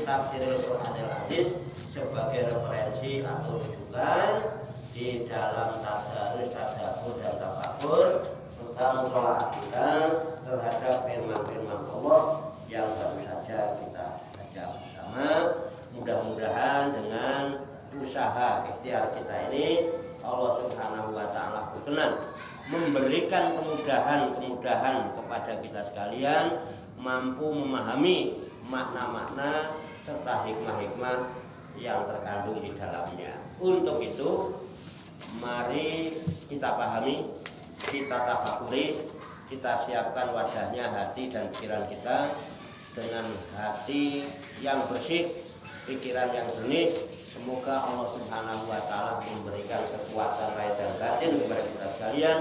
tafsirul Qur'anil Aziz sebagai referensi atau rujukan di dalam tadarus, tadabbur dan tafakur serta mutola'ah kita terhadap firman-firman Allah yang baru saja kita baca bersama. Mudah-mudahan dengan usaha ikhtiar kita ini Allah Subhanahu wa taala berkenan memberikan kemudahan kepada kita sekalian, mampu memahami makna-makna serta hikmah-hikmah yang terkandung di dalamnya. Untuk itu, mari kita pahami, kita tafakuri, kita siapkan wadahnya hati dan pikiran kita dengan hati yang bersih, pikiran yang jernih. Semoga Allah Subhanahu wa taala memberikan kekuatan lahir dan batin kepada kita sekalian,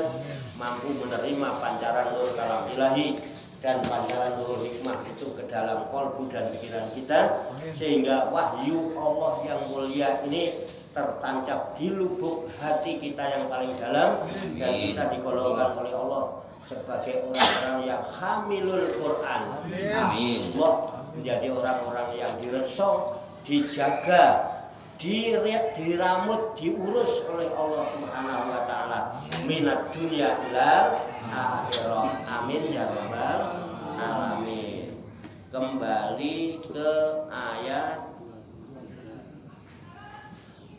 mampu menerima pancaran nur kalam ilahi dan pancaran nur hikmah itu ke dalam qalbu dan pikiran kita, sehingga wahyu Allah yang mulia ini tertancap di lubuk hati kita yang paling dalam, dan kita digolongkan oleh Allah sebagai orang-orang yang hamilul Quran. Amin. Allah menjadi orang-orang yang diresong, dijaga, diramut, diurus oleh Allah Subhanahu wa taala minat dunia ilal akhirah. Amin ya rabbal alamin. Kembali ke ayat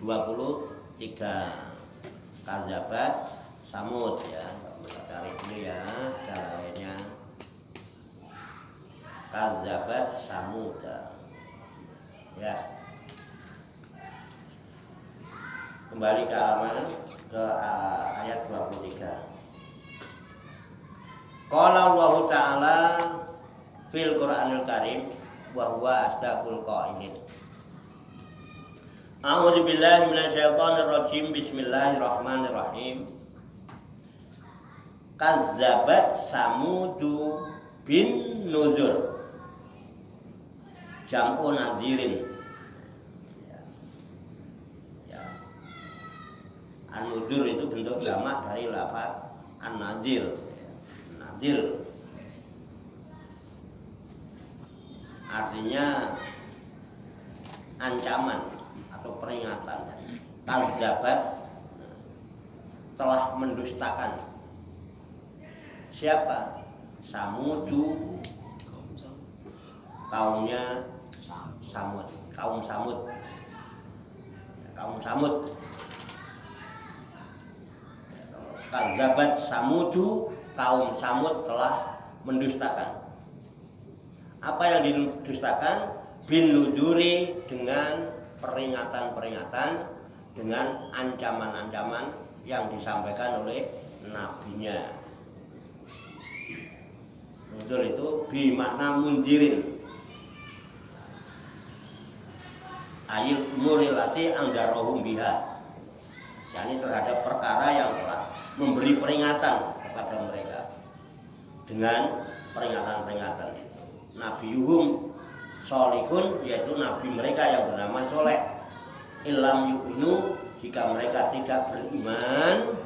23 Kadzabat Samud ya. Kita cari dulu ya caranya. Kadzabat Samud ya. Kembali ke halaman ke ayat 23. Qala Allah Ta'ala fil Qur'anil Karim wa huwa asdaqul qailin. A'udzu billahi minasyaitonir rajim. Bismillahirrahmanirrahim. Kazzabat Samudu bin Nuzur. Jam'u nadirin. An-nuzur itu bentuk jamak dari lafaz an-nazir. Nazir artinya ancaman atau peringatan. Kazzabat telah mendustakan. Siapa? Samudu, kaumnya Samud, kaum Samud. Kaum Samud. Kazzabat Samudu, kaum Samud telah mendustakan. Apa yang didustakan? Bin nuzuri, dengan peringatan-peringatan, dengan ancaman-ancaman yang disampaikan oleh nabinya. Nuzur itu bimakna mundirin. Ayil murilati anggarohum biha. yakni terhadap perkara yang telah memberi peringatan kepada mereka dengan peringatan-peringatan itu. Nabiyuhum Sholihun, yaitu nabi mereka yang bernama Soleh. Ilam yu'minu, jika mereka tidak beriman,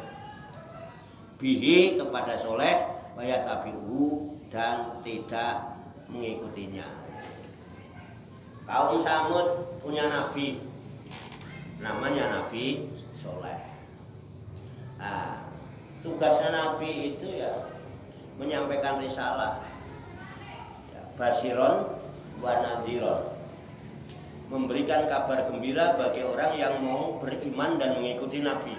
bihi kepada Soleh, wayatabi'u, dan tidak mengikutinya. Kaum Samud punya nabi, namanya Nabi Soleh. Nah, tugasnya nabi itu ya menyampaikan risalah, ya, basiron wa nadhiron, memberikan kabar gembira bagi orang yang mau beriman dan mengikuti nabi.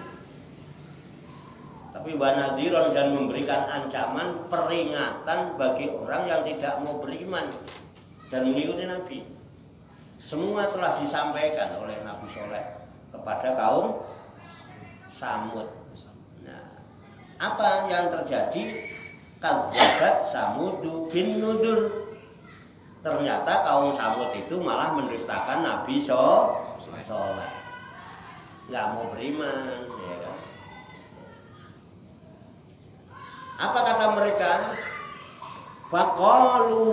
Tapi wa nadhiron, dan memberikan ancaman, peringatan bagi orang yang tidak mau beriman dan mengikuti nabi. Semua telah disampaikan oleh Nabi Soleh kepada kaum Samud. Nah, apa yang terjadi? Kazzabat Samudu bin Nudur. Ternyata kaum Samud itu malah mendustakan Nabi Soleh. Nggak mau beriman, ya kan? Apa kata mereka? Faqalu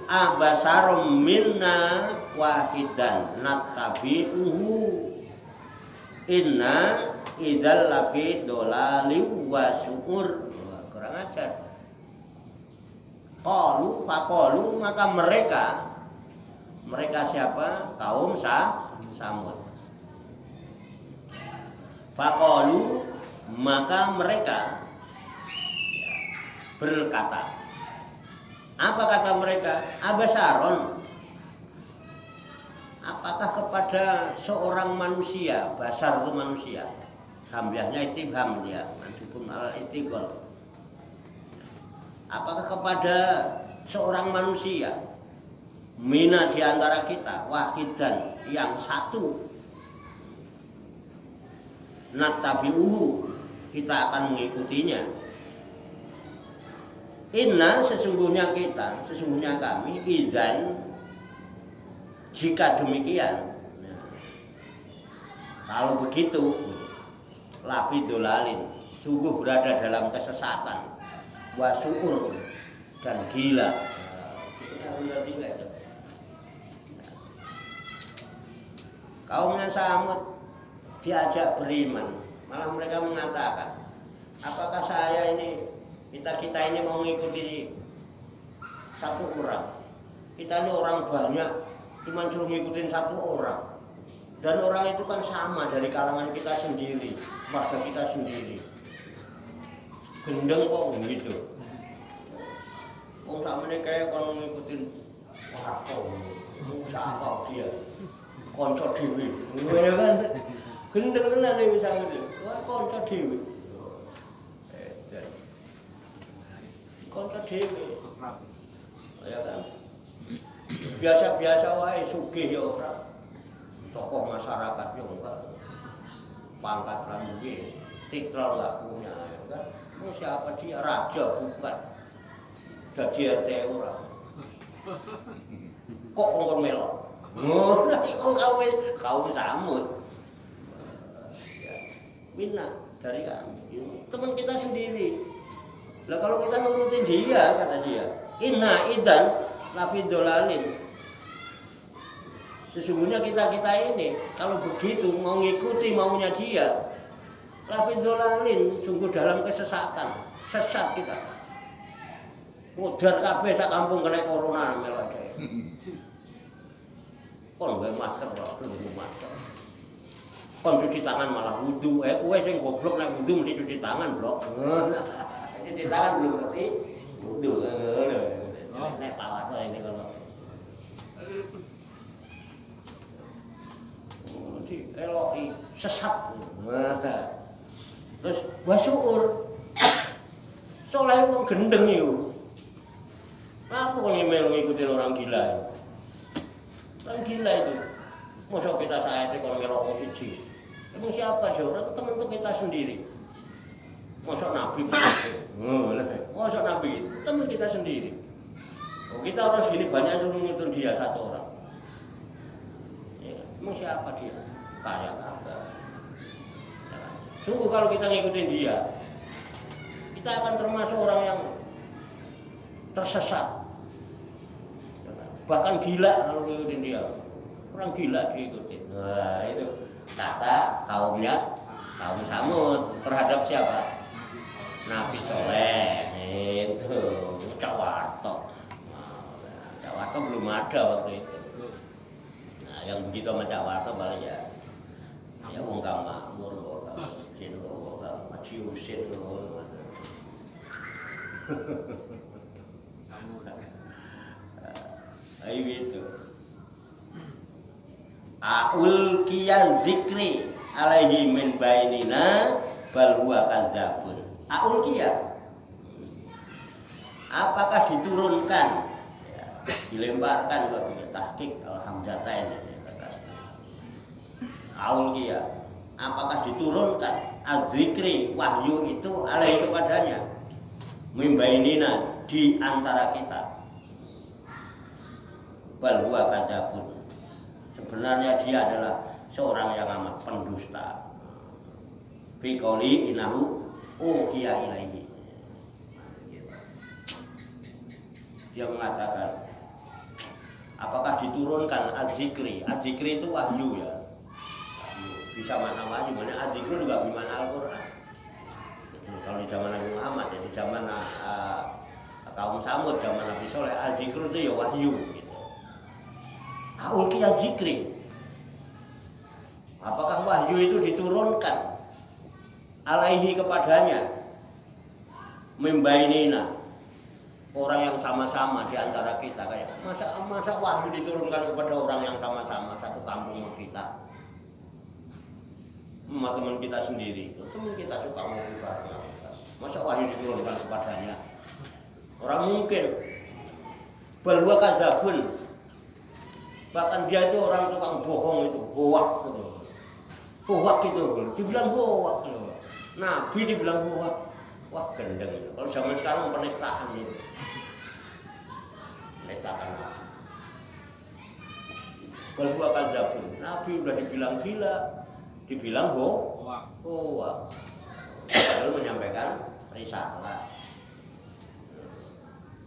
abasarum minna wahidan nattabi'uhu inna idzal lafi dolali wa syukur. Kurang ajar. Qalu faqalu, maka mereka Mereka siapa? Kaum Samud. Faqalu, maka mereka berkata. Apa kata mereka? Abasaron. Apakah kepada seorang manusia, basar itu manusia. Hamzahnya istifham ya, mansubun al istiqol. Apakah kepada seorang manusia mina di antara kita, wahidan yang satu, nattabi'uhu, kita akan mengikutinya. Inna, sesungguhnya kami, idzan, jika demikian, kalau begitu, lafi dolalin, sungguh berada dalam kesesatan, wasu'ur, dan gila. Kaumnya Samud diajak beriman, malah mereka mengatakan, apakah kita ini mau mengikuti satu orang? Kita ini orang banyak, cuma suruh ngikutin satu orang. Dan orang itu kan sama dari kalangan kita sendiri, warga kita sendiri. Gendeng kok gitu. Wong sak meneh kae kon ngikutin apa? Siapa dia? Kanca dhewe. Ya kan. Gendeng tenan iki sampe. Wah, kanca dhewe. Kanca dhewe. Ya kan. Biasa-biasa wae sugih ya ora. Tokoh masyarakat ya enggak. Pangkat rambuge, titel enggak punya ya kan. Mau siapa dia? Raja bukan. Dadi RT ora. Kok ngomong melok? Ngono iku kaum Samud. Minna dari kami, teman kita sendiri. Lah kalau kita nurutin dia, kata dia, inna idzan lafi dolalin. Sesungguhnya kita ini kalau begitu mau ngikuti maunya dia, lafi dolalin, sungguh dalam kesesatan, sesat kita. Mudar kabeh sak kampung kena corona melok ae. Kon gawe masker lho, belum masker. Kon cuci tangan malah wudu. Kowe sing goblok nek wudu mesti cuci tangan, Bro. Cuci tangan belum ngerti wudu. Nek pawat ini kalau. Eloki sesat. Terus wasuur. Soleh wong gendeng yo. Apa kok ngikutin orang gila itu? Orang gila itu. Masa kita saat itu kalau ngerokok siji. Emang siapa sih? Orang teman kita sendiri. Masa Nabi masa Nabi teman kita sendiri. Oh, kita orang sini banyak yang ngikutin dia satu orang. Ya, emang siapa dia? Kaya kagak. Sungguh kalau kita ngikutin dia, kita akan termasuk orang yang tersesat. Bahkan gila kalau ngikutin dia. Orang gila diikutin. Nah, itu kata kaum Samud terhadap siapa? Nabi Soleh. Itu Cawarto. Cawarto belum ada waktu itu. Nah, yang begitu sama Cawarto malah ya wong kang makmur kok. Jeneng kok maciusin ngono. Ayo gitu. Aul kiya zikri alaihi min bainina bal huwa kadzabun. Aul kiya. Apakah diturunkan? Ya, dilemparkan kalau tahqiq alhamdatain ini kata. Aul kiya. Apakah diturunkan az-zikri wahyu itu alaihi kepadanya? Min bainina di antara kita. Bal huwa kadzabun. Sebenarnya dia adalah seorang yang amat pendusta. Fi qouli innahu uhiya ilaihi. Dia mengatakan, apakah diturunkan az-zikri? Az-zikri itu wahyu ya. Wahyu. Bisa makna wahyu, mana az-zikri juga bermakna Al-Qur'an. Kalau di zaman Nabi Muhammad ya, di zaman kaum Samud, zaman Nabi Soleh, az-zikri itu ya wahyu. Ulqiya zikri. Apakah wahyu itu diturunkan alaihi kepadanya? Mimbainina, orang yang sama-sama di antara kita, kayak masa wahyu diturunkan kepada orang yang sama-sama satu kampung sama kita, sama teman kita sendiri, teman kita suka ngobrol, masa wahyu diturunkan kepadanya? Orang mungkin. Balwa kazabun, bahkan dia itu orang tukang bohong itu, hoak gitu, hoak gitu, dibilang hoak gitu. Nabi dibilang hoak. Wah gendeng itu. Kalau zaman sekarang penistaan itu. Penistaan. Balwa kadzabun. Nabi udah dibilang gila, dibilang hoak. Lalu menyampaikan risalah.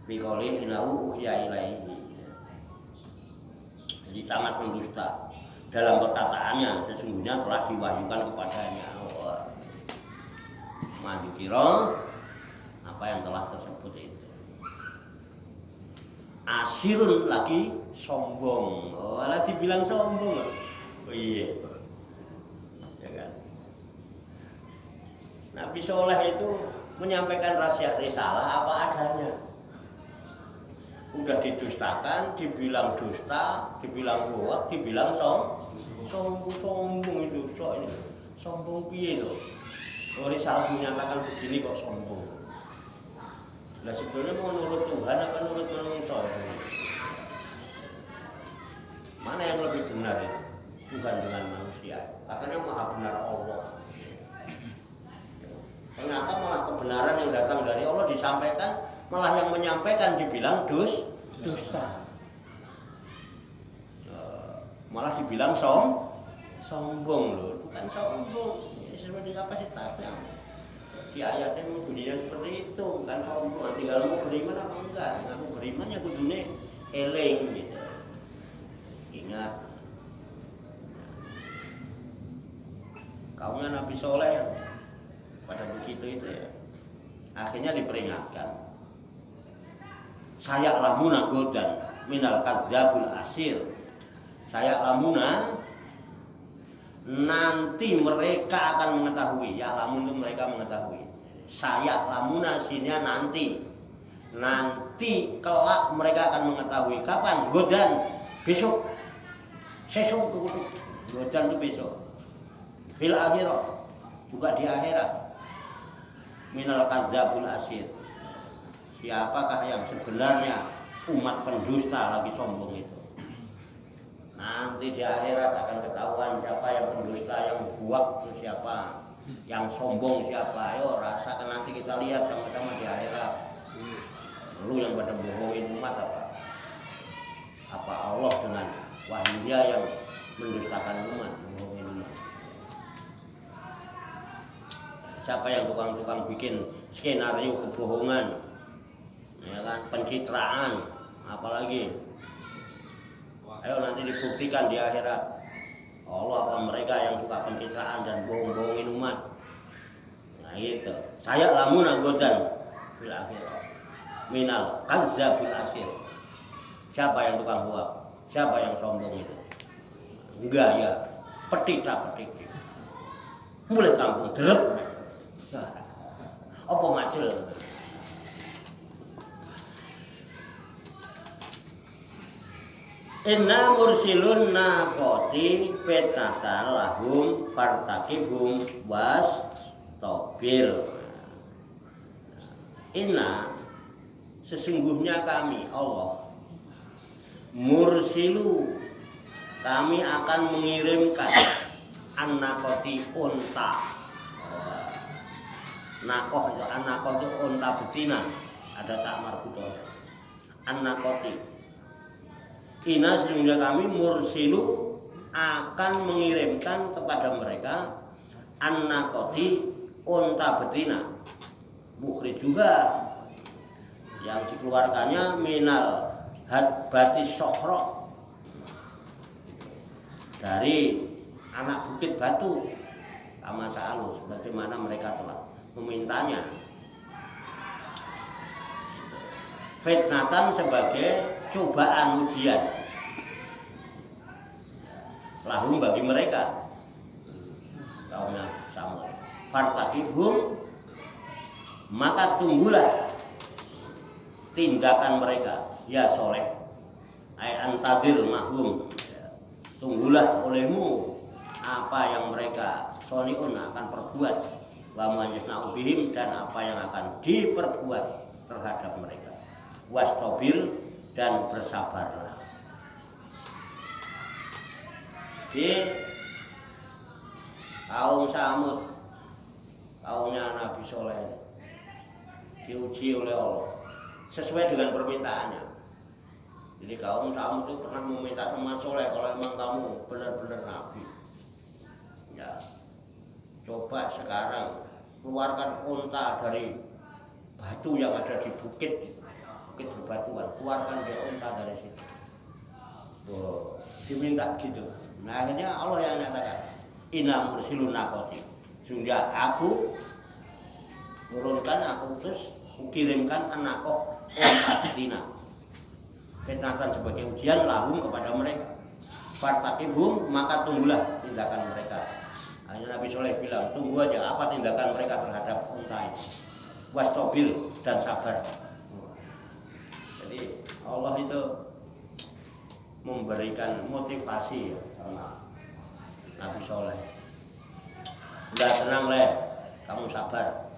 Biqauli innahu uhiya ilaihi. Jadi sangat mendusta. Dalam perkataannya sesungguhnya telah diwahyukan kepadanya. Madukiro apa yang telah tersebut itu. Asirun lagi sombong. Malah dibilang sombong. Oh iya. Ya kan. Nabi Soleh itu menyampaikan rahasia risalah apa adanya. Udah didustakan, dibilang dusta, dibilang hoak, dibilang sombong itu. Sombong piye itu? Risalah menyatakan begini kok sombong. Nah sebenarnya mau nurut Tuhan apa nurut manusia? Mana yang lebih benar itu? Tuhan dengan manusia. Katanya maha benar Allah. Ternyata malah kebenaran yang datang dari Allah disampaikan, malah yang menyampaikan dibilang dusta. Malah dibilang sombong loh, bukan sombong. Seperti kapasitasnya. Di ayatnya bunyinya seperti itu, bukan sombong. Tinggal mau beriman apa enggak? Ngaku beriman ya kudune eling gitu. Ingat. Kaumnya Nabi Soleh pada begitu itu ya. Akhirnya diperingatkan. Saya lamuna godan minal kadzabul asir. Saya lamuna nanti mereka akan mengetahui. Ya lamun itu mereka mengetahui. Saya lamuna sinnya nanti kelak mereka akan mengetahui. Kapan? Godan besok. Sesuk godan itu besok. Fil akhirat juga di akhirat. Minal kadzabul asir. Siapakah yang sebenarnya umat pendusta lagi sombong itu? Nanti di akhirat akan ketahuan siapa yang pendusta, yang buak itu siapa, yang sombong siapa. Ayo rasakan nanti kita lihat sama-sama di akhirat. Lu yang pada bohongin umat apa? Apa Allah dengan wahyunya yang mendustakan umat, bohongin umat? Siapa yang tukang-tukang bikin skenario kebohongan, ya kan, pencitraan, apalagi? Ayo nanti dibuktikan di akhirat. Allah apa mereka yang suka pencitraan dan bohong-bohongin umat. Nah gitu. Saya lamuna godan fil akhirat. Minal kadzabul asir. Siapa yang tukang hoak? Siapa yang sombong itu? Enggak ya. Petik. Mulai kampung derep. Apa macul? Inna mursilun naqoti petata lahum fartakibhum was tobir. Inna sesungguhnya kami Allah mursilu kami akan mengirimkan an-naqoti unta. Nakoh itu an-naqoti unta betina, ada tak marbutoh. An-naqoti Ina sesungguhnya kami mursilu akan mengirimkan kepada mereka an-naqoti unta betina. Bukhri juga yang dikeluarkannya minal hadbatis sokhro, dari anak bukit batu kama sa'alu, bagaimana mereka telah memintanya. Fitnatan sebagai cobaan ujian. lahum bagi mereka kaumnya Samud. Fartakibhum, maka tunggulah tindakan mereka ya soleh ay antadir mahum, tunggulah olehmu apa yang mereka soniun akan perbuat, wa majna'u bihim, dan apa yang akan diperbuat terhadap mereka, wastobir, dan bersabarlah. Di kaum Samud, kaumnya Nabi Soleh, diuji oleh Allah sesuai dengan permintaannya. Jadi kaum Samud itu pernah meminta sama Soleh, kalau emang kamu benar-benar Nabi, ya coba sekarang keluarkan unta dari batu yang ada di bukit berbatuan, keluarkan dia unta dari situ. Oh, diminta gitu. Nah akhirnya Allah yang nyatakan, inna mursilun naqati, sehingga aku turunkan, aku utus, kirimkan anakoh unta betina, fitnatan sebagai ujian lahum kepada mereka. Fartakibhum, maka tunggulah tindakan mereka. Hanya Nabi Soleh bilang, tunggu aja apa tindakan mereka terhadap unta itu. Wastobil, dan sabar. Jadi Allah itu memberikan motivasi sama Nabi Soleh. Udah tenang leh, kamu sabar.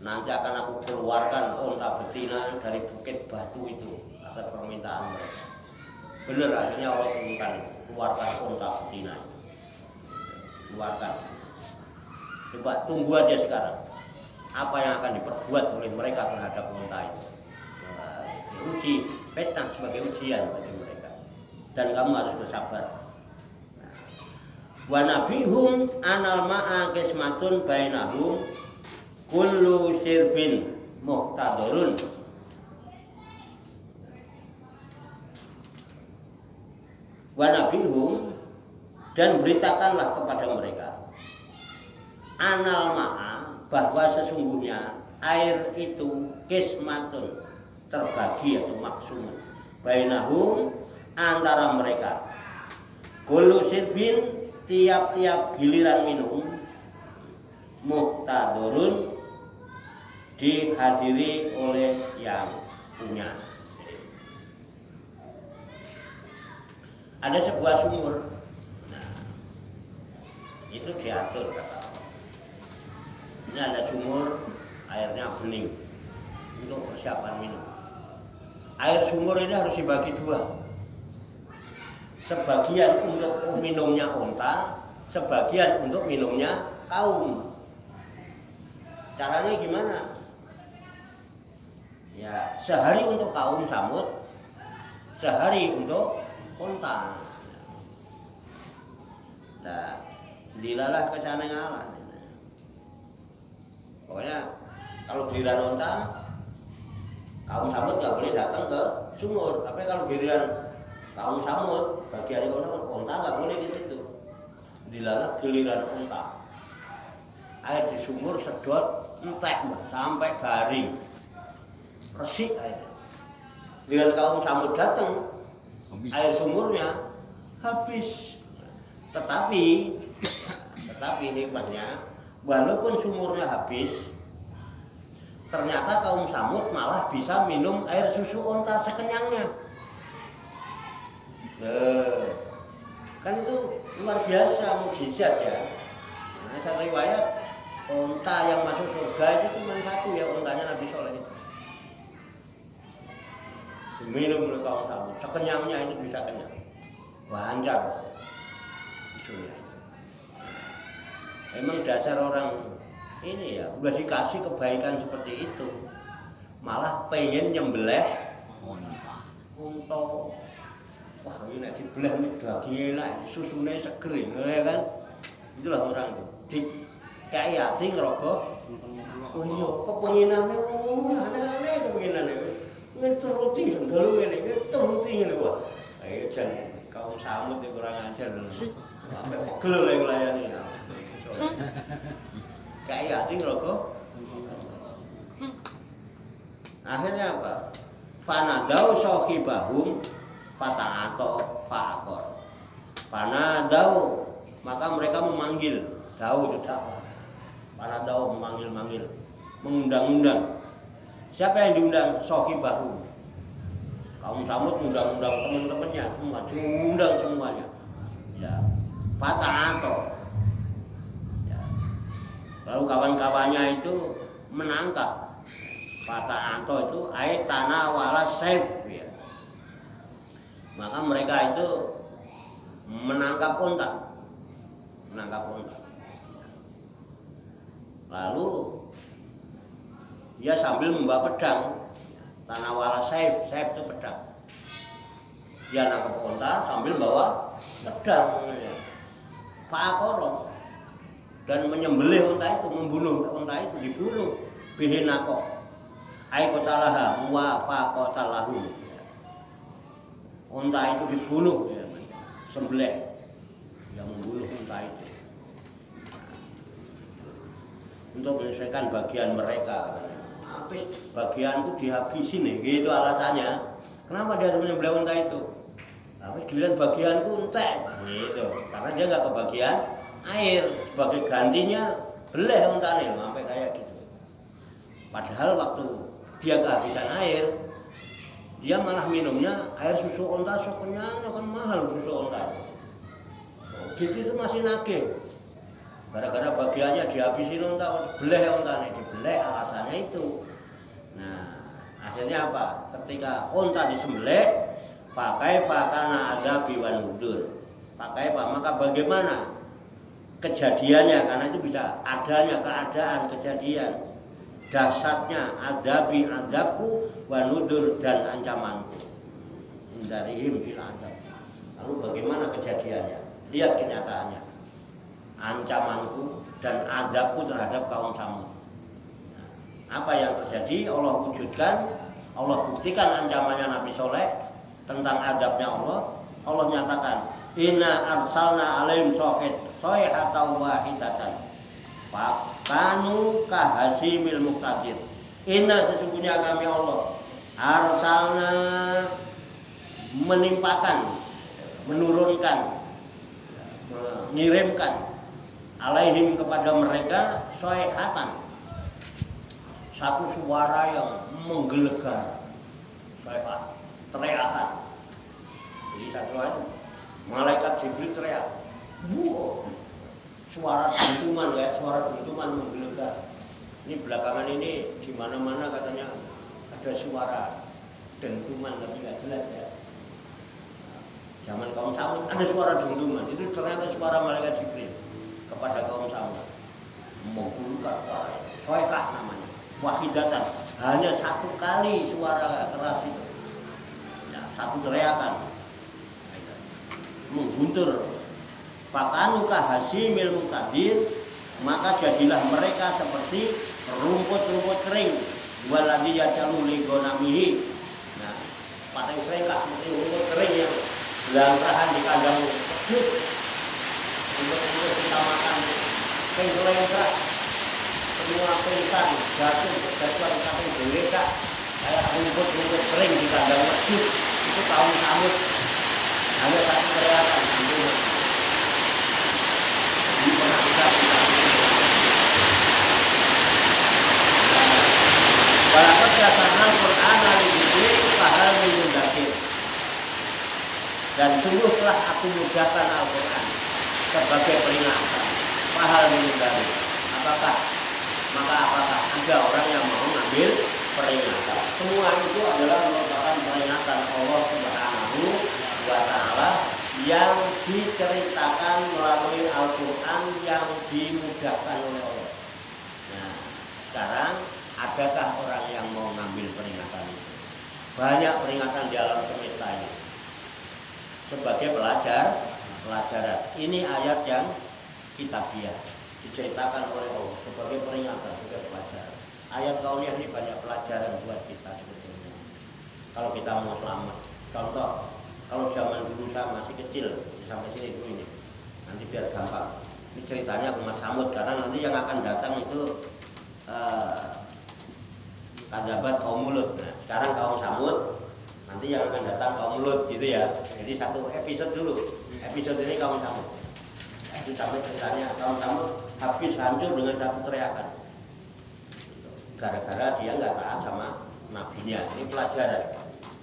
Nanti akan aku keluarkan unta betina dari bukit batu itu atas permintaan mereka. Benar, akhirnya Allah turunkan, keluarkan unta betina, keluarkan. Coba tunggu aja sekarang apa yang akan diperbuat oleh mereka terhadap unta itu. Diuji, fitnah sebagai ujian bagi mereka, dan kamu harus bersabar. Wa nabihum anal ma'a qismatun bainahum kullu sirbin muhtadurun. Wa nabihum, dan beritakanlah kepada mereka anal ma'a, bahwa sesungguhnya air itu qismatun, terbagi atau maksum, bainahum, antara mereka, kullu sirbin, tiap-tiap giliran minum, muhtadurun, dihadiri oleh yang punya. Ada sebuah sumur, nah, itu diatur kata Allah. Ini ada sumur, airnya bening untuk persiapan minum. Air sumur ini harus dibagi dua, sebagian untuk minumnya unta, sebagian untuk minumnya kaum. Caranya gimana? Ya, sehari untuk kaum Samud, sehari untuk unta. Nah, dilalah ke sana ngalah. Pokoknya kalau giliran unta, kaum Samud nggak boleh datang ke sumur. Tapi kalau giliran kaum Samud, bagian unta nggak boleh di situ. Dilalah giliran unta. Air di sumur sedot entek sampai garing, resik air. Dengan kaum Samud datang, air sumurnya habis. Tetapi hebatnya, walaupun sumurnya habis, ternyata kaum Samud malah bisa minum air susu unta sekenyangnya. Kan itu luar biasa, mukjizat ya. Nah, satu riwayat, unta yang masuk surga itu cuma satu, ya untanya Nabi Soleh. Minum oleh kaum Samud, sekenyangnya itu bisa kenyang. Lancar isunya. Emang dasar orang ini ya, udah dikasih kebaikan seperti itu, malah pengen nyembelih unta. Wah, ini nek dibelah ini dagingnya enak, susunya seger, ya kan? Itulah orang itu. Kayak hati ngerogoh. Oh iya, kepenginannya, aneh-aneh kepenginannya. Ini teruti, sendal ini, teruti ini, wah. Ayo jangan, kaum Samud itu kurang ajar. Sampai pegel yang melayani. Kayak hati ngerogoh. Akhirnya apa? Fanadau sohibahum fata'ato fa'akor. Panadau, maka mereka memanggil. Dau itu dakwah. Panadau memanggil-manggil, mengundang-undang. Siapa yang diundang? Sohibahu. Kaum Samud undang-undang teman-temannya semua, diundang semuanya. Ya, Fata'ato. Ya. Lalu kawan-kawannya itu menangkap. Fata'ato itu tanah wala saif. Ya. Maka mereka itu menangkap unta. Lalu dia sambil membawa pedang. Tanah wala saif itu pedang. Dia nangkap unta sambil bawa pedang. Fa'aqoro, dan menyembelih unta itu, membunuh unta itu, dibunuh. Bihinako ai qatalaha wa faqatalahu. Unta itu dibunuh, ya, sembelih, yang membunuh unta itu untuk menyelesaikan bagian mereka. Habis bagianku dihabisin nih, gitu alasannya. Kenapa dia harus menyembelih unta itu? Tapi giliran bagianku entek, gitu. Karena dia nggak kebagian air, sebagai gantinya beleh untanya, sampai kayak gitu. Padahal waktu dia kehabisan air, dia malah minumnya air susu unta sekenyangnya, kan mahal susu unta. Gitu itu masih nagih. Gara-gara bagiannya dihabisin unta, beleh untanya, dibeleh alasannya itu. Nah, akhirnya apa? Ketika unta disembelih, pakai pakana ada biwan mudur. Pakai pak, maka bagaimana kejadiannya? Karena itu bisa adanya keadaan kejadian. Dasarnya adabi azabku wa nudur, dan ancamanku darihim fil azab. Lalu bagaimana kejadiannya? Lihat kenyataannya. Ancamanku dan azabku terhadap kaum Samud. Nah, apa yang terjadi? Allah wujudkan, Allah buktikan ancamannya Nabi Soleh tentang azabnya Allah. Allah nyatakan, inna arsalna alaihim soyhatan wahidatan fakanu kahasimil muqtadir. Inna, sesungguhnya kami Allah arsalna, menimpakan, menurunkan, mengirimkan alaihim kepada mereka soyhatan, satu suara yang menggelegar, soyhat, teriakan. Jadi satu lagi malaikat Jibril teriak, wow, suara dentuman, kayak suara dentuman menggelegar. Ini belakangan ini di mana-mana katanya ada suara dentuman, tapi nggak jelas ya. Zaman kaum Samud ada suara dentuman, itu ternyata suara malaikat Jibril kepada kaum Samud, menggulungkan suara, soekah namanya, wahidatan, hanya satu kali suara keras itu, ya, satu teriakan, mengguntur. Fakanu kahasimil muqtadir, maka jadilah mereka seperti rumput-rumput kering, waladhi yajalu ligonamihi. Nah, paling sering lah seperti rumput kering yang belantahan di kandang pedut untuk kita makan. Penggelengkah semua pingsan, jatuh, berjatuhan sampai belecak kayak rumput-rumput kering di kandang pedut. Itu kaum Samud, hanya satu teriakan tentunya. Ini pernah kita walaupun dasarnya Quran al-Jibri pahal mengundakir, dan sungguh telah aku mudahkan Al-Quran sebagai peringatan, pahal mengundakir. Apakah ada orang yang mau mengambil peringatan? Semua itu adalah merupakan peringatan Allah Subhanahu wa Ta'ala yang diceritakan melalui Al-Quran yang dimudahkan oleh Allah. Nah, sekarang adakah orang yang mau ngambil peringatan itu? Banyak peringatan di alam semesta ini sebagai pelajaran. Ini ayat yang kitabiah, diceritakan oleh Allah sebagai peringatan, sebagai pelajaran. Ayat kauniyah ini banyak pelajaran buat kita sebetulnya. Kalau kita mau selamat, contoh, kalau zaman dulu saya masih kecil, sampai sini dulu ini, nanti biar gampang. Ini ceritanya umat Samud, karena nanti yang akan datang itu kadzabat kaum Lut. Nah, sekarang kaum Samud, Nanti yang akan datang kaum Lut gitu ya. Jadi satu episode dulu. Episode ini kaum Samud. Itu sampai ceritanya kaum Samud habis hancur dengan satu teriakan. Gara-gara dia nggak taat sama nabinya. Ini pelajaran.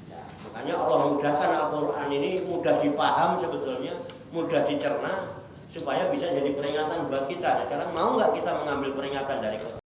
Ya, makanya Allah mudahkan Al-Quran ini mudah dipaham sebetulnya, mudah dicerna supaya bisa jadi peringatan buat kita. Sekarang mau nggak kita mengambil peringatan dari Quran?